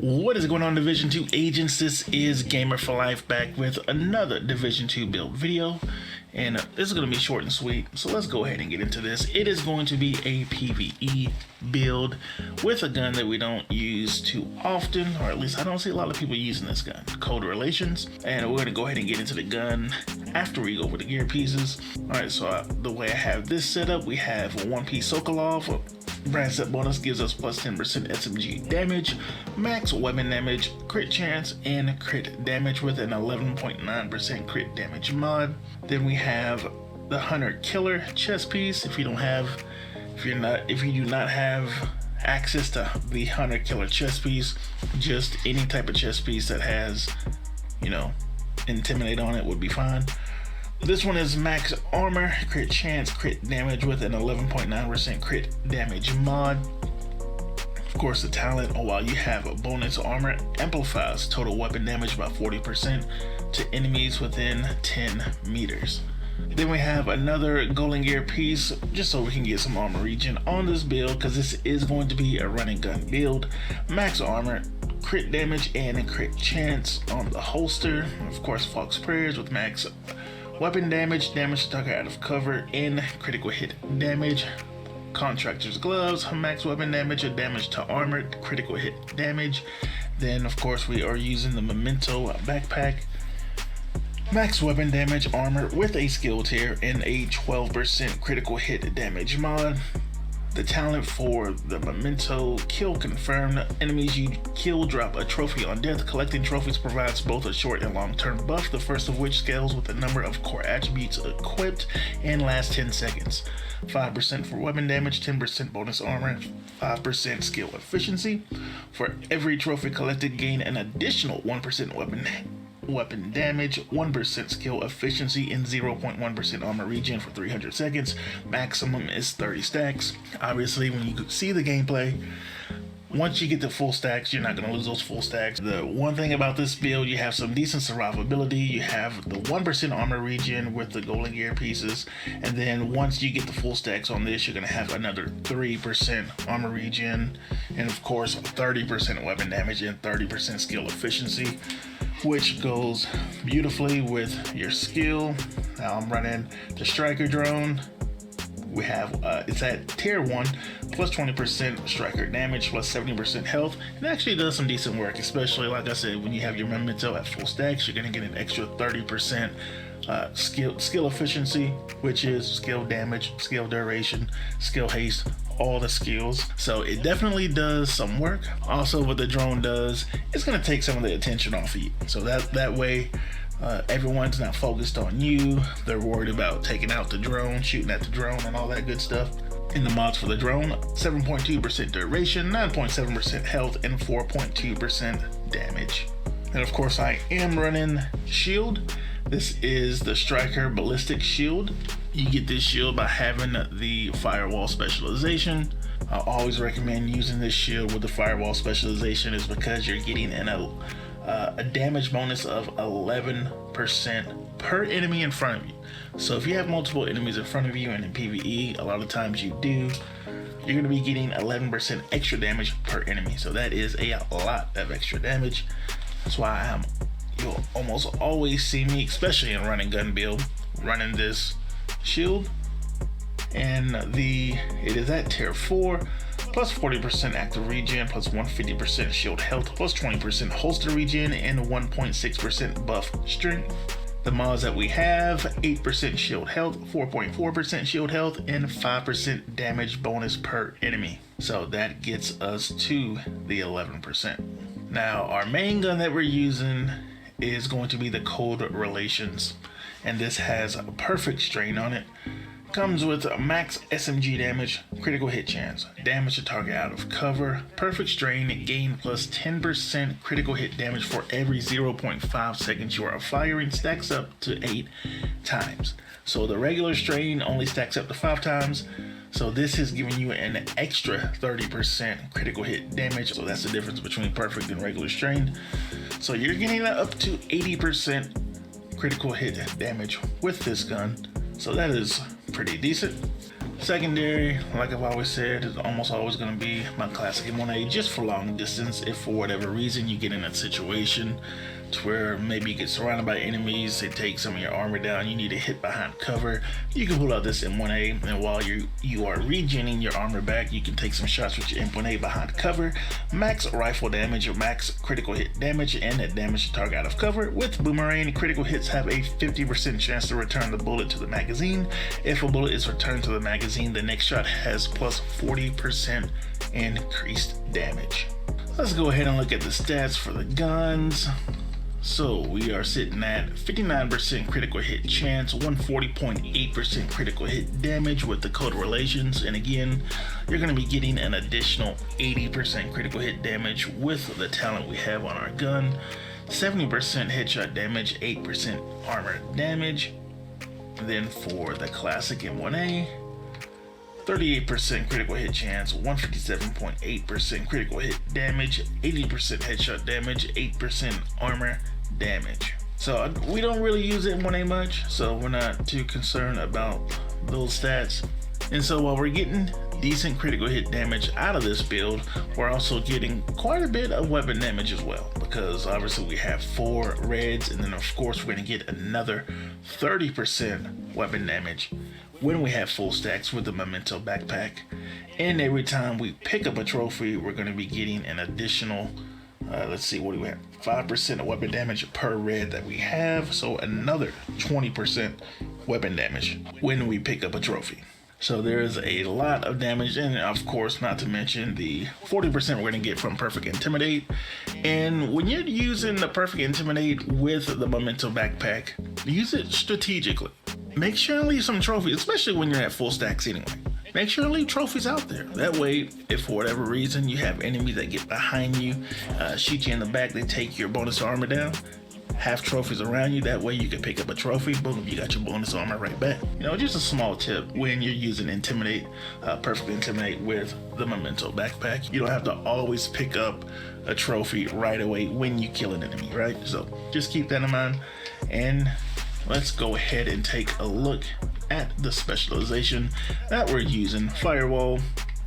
What is going on, Division 2 agents? This is Gamer for Life back with another Division 2 build video, and this is going to be short and sweet, so let's go ahead and get into this. It is going to be a PVE build with a gun that we don't use too often, or at least I don't see a lot of people using this gun, Code Relations, and we're going to go ahead and get into the gun after we go over the gear pieces. Alright, so the way I have this set up, we have a one-piece Sokolov. Brand set bonus gives us plus 10% SMG damage, max weapon damage, crit chance, and crit damage with an 11.9% crit damage mod. Then we have the Hunter Killer chest piece. If you do not have access to the Hunter Killer chest piece, just any type of chest piece that has, Intimidate on it would be fine. This one is max armor, crit chance, crit damage with an 11.9% crit damage mod. Of course, the talent, while you have a bonus armor, amplifies total weapon damage by 40% to enemies within 10 meters. Then we have another golden gear piece, just so we can get some armor regen on this build, because this is going to be a running gun build. Max armor, crit damage, and crit chance on the holster. Of course, Fox Prayers with max weapon damage, damage to target out of cover, and critical hit damage. Contractor's gloves, max weapon damage and damage to armor, critical hit damage. Then of course we are using the Memento backpack. Max weapon damage, armor with a skill tier, and a 12% critical hit damage mod. The talent for the Memento kill confirmed. Enemies you kill drop a trophy on death. Collecting trophies provides both a short and long-term buff, the first of which scales with the number of core attributes equipped and lasts 10 seconds. 5% for weapon damage, 10% bonus armor, 5% skill efficiency. For every trophy collected, gain an additional 1% weapon damage, 1% skill efficiency, and 0.1% armor regen for 300 seconds. Maximum is 30 stacks. Obviously, when you see the gameplay, once you get the full stacks, you're not going to lose those full stacks. The one thing about this build, you have some decent survivability. You have the 1% armor regen with the golden gear pieces, and then once you get the full stacks on this, you're going to have another 3% armor regen, and of course 30% weapon damage and 30% skill efficiency, which goes beautifully with your skill. Now I'm running the striker drone. We have it's at tier 1, plus 20% striker damage, plus 70% health. It actually does some decent work, especially like I said, when you have your Memento at full stacks, you're gonna get an extra 30% skill efficiency, which is skill damage, skill duration, skill haste, all the skills. So it definitely does some work. Also, what the drone does, it's going to take some of the attention off of you, so that way everyone's not focused on you. They're worried about taking out the drone, shooting at the drone, and all that good stuff. In the mods for the drone, 7.2% duration, 9.7% health, and 4.2% damage. And of course, I am running shield. This is the Striker Ballistic Shield. You get this shield by having the Firewall specialization. I always recommend using this shield with the Firewall specialization, is because you're getting a damage bonus of 11% per enemy in front of you. So if you have multiple enemies in front of you, and in PvE, a lot of times you do, you're going to be getting 11% extra damage per enemy. So that is a lot of extra damage. That's why you'll almost always see me, especially in running gun build, running this shield. And it is at tier 4, plus 40% active regen, plus 150% shield health, plus 20% holster regen, and 1.6% buff strength. The mods that we have: 8% shield health, 4.4% shield health, and 5% damage bonus per enemy. So that gets us to the 11%. Now, our main gun that we're using is going to be the Code Relations, and this has a perfect strain on it. Comes with max SMG damage, critical hit chance, damage to target out of cover, perfect strain, gain plus 10% critical hit damage for every 0.5 seconds you are firing, stacks up to 8 times. So the regular strain only stacks up to 5 times. So this is giving you an extra 30% critical hit damage. So that's the difference between perfect and regular strain. So you're getting up to 80% critical hit damage with this gun. So that is pretty decent. Secondary, like I've always said, is almost always going to be my classic M1A just for long distance. If for whatever reason you get in a situation to where maybe you get surrounded by enemies, they take some of your armor down, you need to hit behind cover, you can pull out this M1A, and while you are regenerating your armor back, you can take some shots with your M1A behind cover. Max rifle damage or max critical hit damage, and that damage the target out of cover. With boomerang, critical hits have a 50% chance to return the bullet to the magazine. If a bullet is returned to the magazine, the next shot has plus 40% increased damage. Let's go ahead and look at the stats for the guns. So we are sitting at 59% critical hit chance, 140.8% critical hit damage with the code relations, and again, you're going to be getting an additional 80% critical hit damage with the talent we have on our gun, 70% headshot damage, 8% armor damage. Then for the classic M1A, 38% critical hit chance, 157.8% critical hit damage, 80% headshot damage, 8% armor damage. So we don't really use it M1A much, so we're not too concerned about those stats. And so while we're getting decent critical hit damage out of this build, we're also getting quite a bit of weapon damage as well, because obviously we have 4 reds, and then of course we're going to get another 30% weapon damage when we have full stacks with the memento backpack. And every time we pick up a trophy, we're going to be getting an additional let's see, what do we have? 5% of weapon damage per red that we have, so another 20% weapon damage when we pick up a trophy. So there's a lot of damage, and of course, not to mention the 40% we're going to get from Perfect Intimidate. And when you're using the Perfect Intimidate with the memento backpack, use it strategically. Make sure and leave some trophies, especially when you're at full stacks anyway. Make sure to leave trophies out there. That way, if for whatever reason you have enemies that get behind you, shoot you in the back, they take your bonus armor down, have trophies around you. That way you can pick up a trophy, boom, you got your bonus armor right back. You know, just a small tip when you're using Intimidate, Perfect Intimidate with the memento backpack. You don't have to always pick up a trophy right away when you kill an enemy, right? So just keep that in mind. And let's go ahead and take a look at the specialization that we're using. Firewall,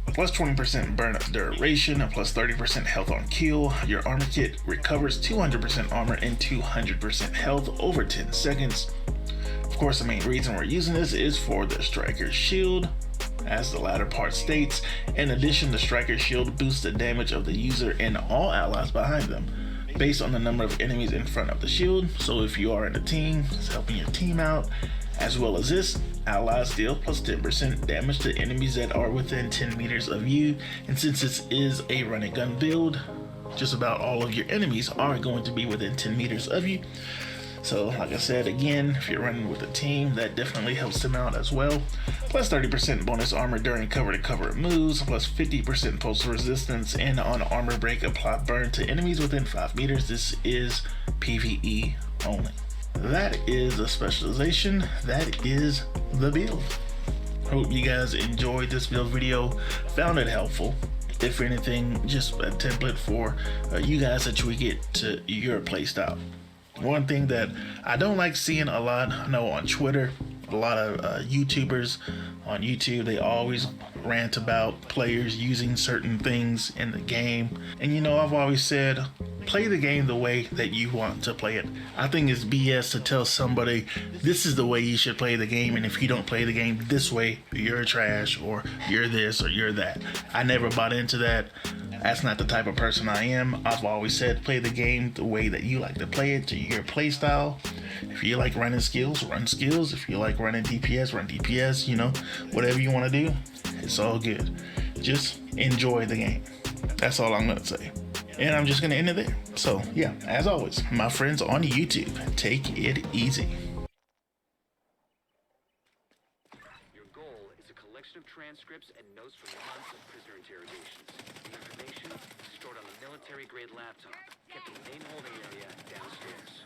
plus 20% burn duration and plus 30% health on kill. Your armor kit recovers 200% armor and 200% health over 10 seconds. Of course, the main reason we're using this is for the Striker's Shield. As the latter part states, in addition, the Striker's Shield boosts the damage of the user and all allies behind them based on the number of enemies in front of the shield. So if you are in a team, it's helping your team out. As well as this, allies deal plus 10% damage to enemies that are within 10 meters of you. And since this is a run and gun build, just about all of your enemies are going to be within 10 meters of you. So like I said, again, if you're running with a team, that definitely helps them out as well. Plus 30% bonus armor during cover-to-cover moves, plus 50% pulse resistance, and on armor break, apply burn to enemies within 5 meters. This is PVE only. That is a specialization. That is the build. Hope you guys enjoyed this build video, found it helpful. If anything, just a template for you guys that you get to your playstyle. One thing that I don't like seeing a lot, I know on Twitter, a lot of YouTubers on YouTube, they always rant about players using certain things in the game. And you know, I've always said, play the game the way that you want to play it. I think it's BS to tell somebody this is the way you should play the game, and if you don't play the game this way, you're trash, or you're this, or you're that. I never bought into that. That's not the type of person I am. I've always said, play the game the way that you like to play it, to your play style. If you like running skills, run skills. If you like running DPS, run DPS. You know, whatever you want to do, it's all good. Just enjoy the game. That's all I'm going to say. And I'm just going to end it there. So yeah, as always, my friends on YouTube, take it easy. Your goal is a collection of transcripts and notes from months of prisoner interrogations. The information is stored on the military-grade laptop, kept in the main holding area downstairs.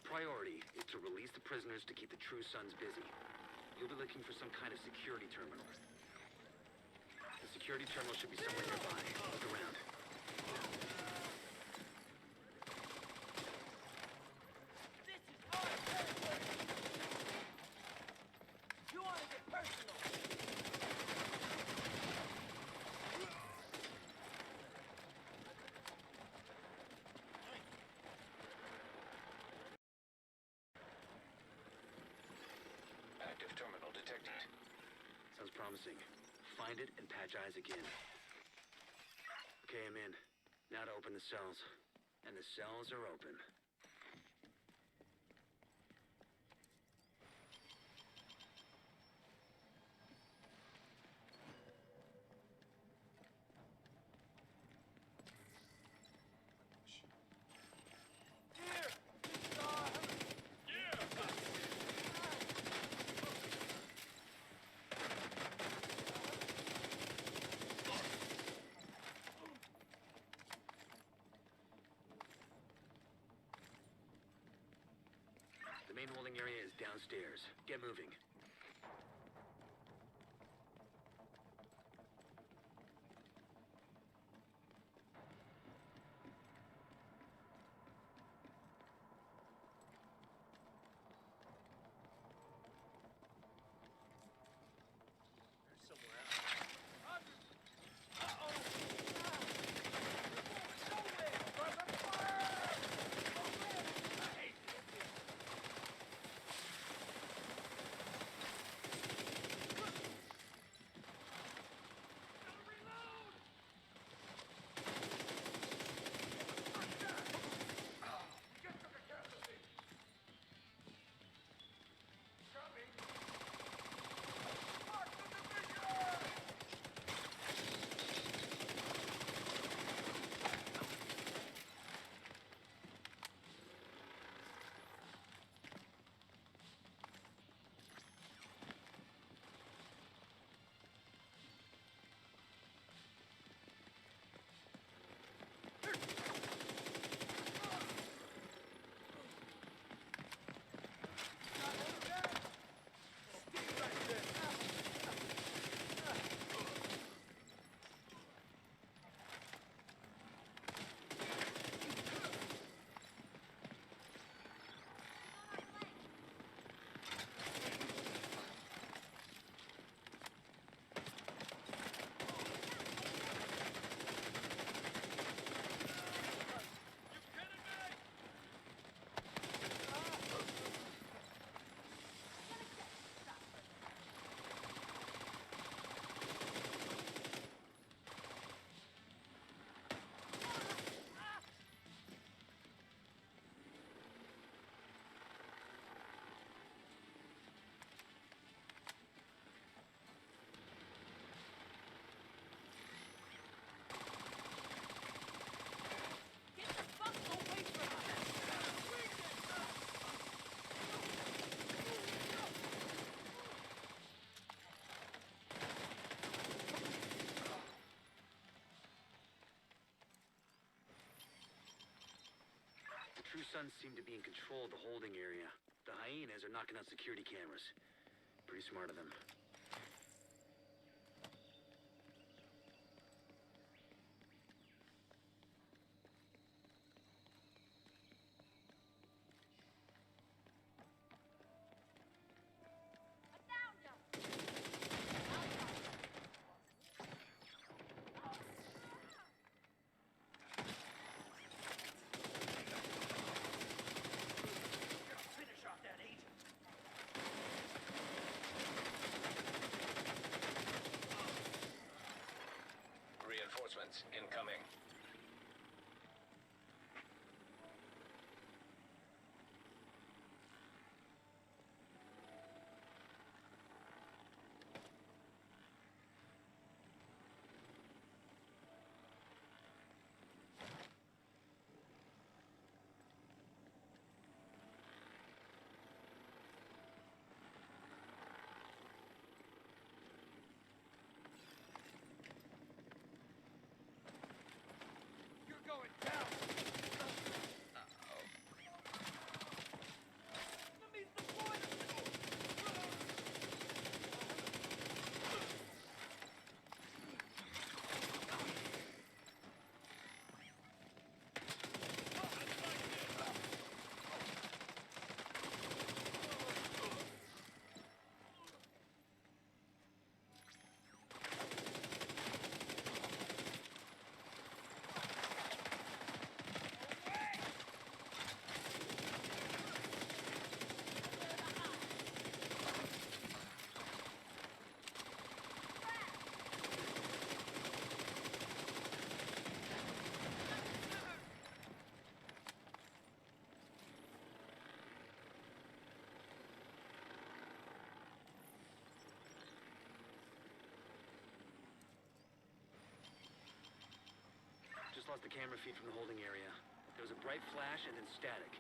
priority is to release the prisoners to keep the True Sons busy. You'll be looking for some kind of security terminal. The security terminal should be somewhere nearby. Look around. This is our territory! You want to get personal? Active terminal detected. Sounds promising. Find it and patch eyes again. Okay, I'm in. Now to open the cells. And the cells are open. Here! This is our... The main holding area is downstairs. Get moving. There's somewhere else. Uh-oh! Nowhere! Brother, fire! I hate this. Gotta reload! You just took a casualty. Coming. Mark the division! Get the fuck away from The True Sons seem to be in control of the holding area. The hyenas are knocking out security cameras. Pretty smart of them. Finish off that agent. lost the camera feed from the holding area. There was a bright flash and then static.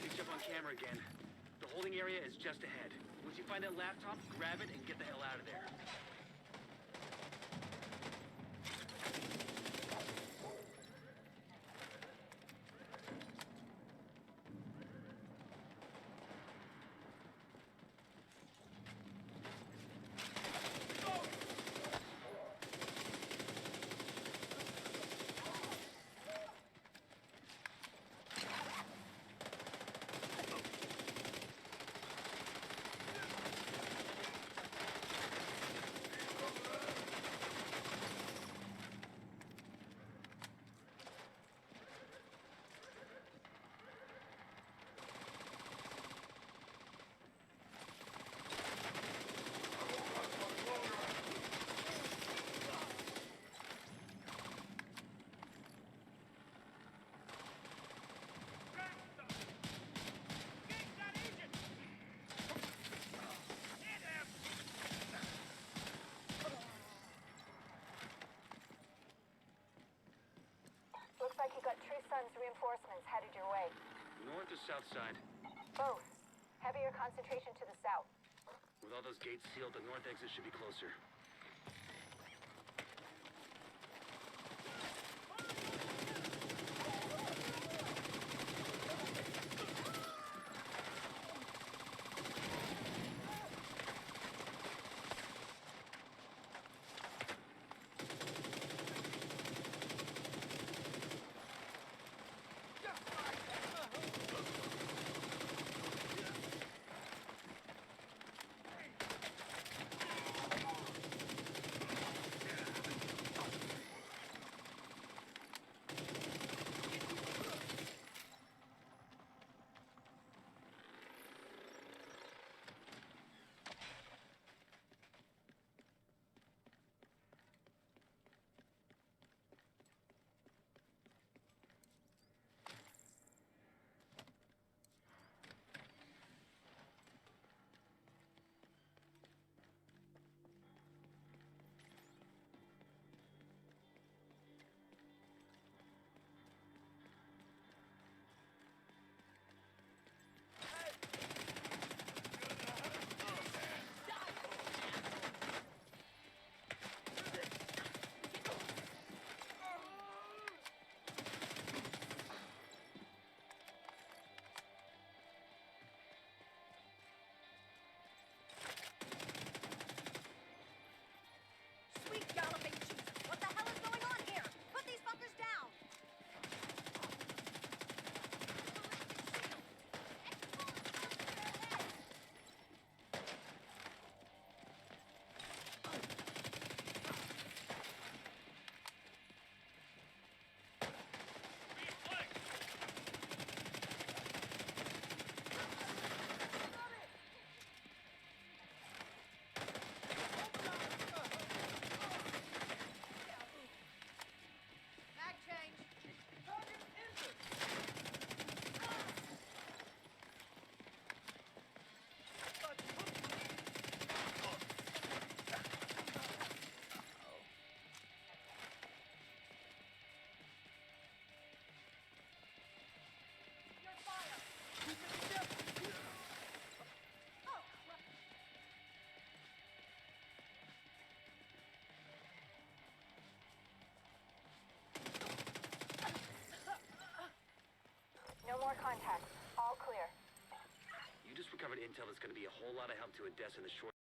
Picked up on camera again. The holding area is just ahead. Once you find that laptop, grab it and get the hell out of there. Looks like you got True Sun's reinforcements headed your way. North or south side? Both. Heavier concentration to the south. With all those gates sealed, the north exit should be closer. Sweet galloping Jesus! What the hell is going on here? Put these fuckers down! Mag change! Target injured! Your fire! Oh, crap. No more contact. All clear. You just recovered intel that's going to be a whole lot of help to Odessa in the short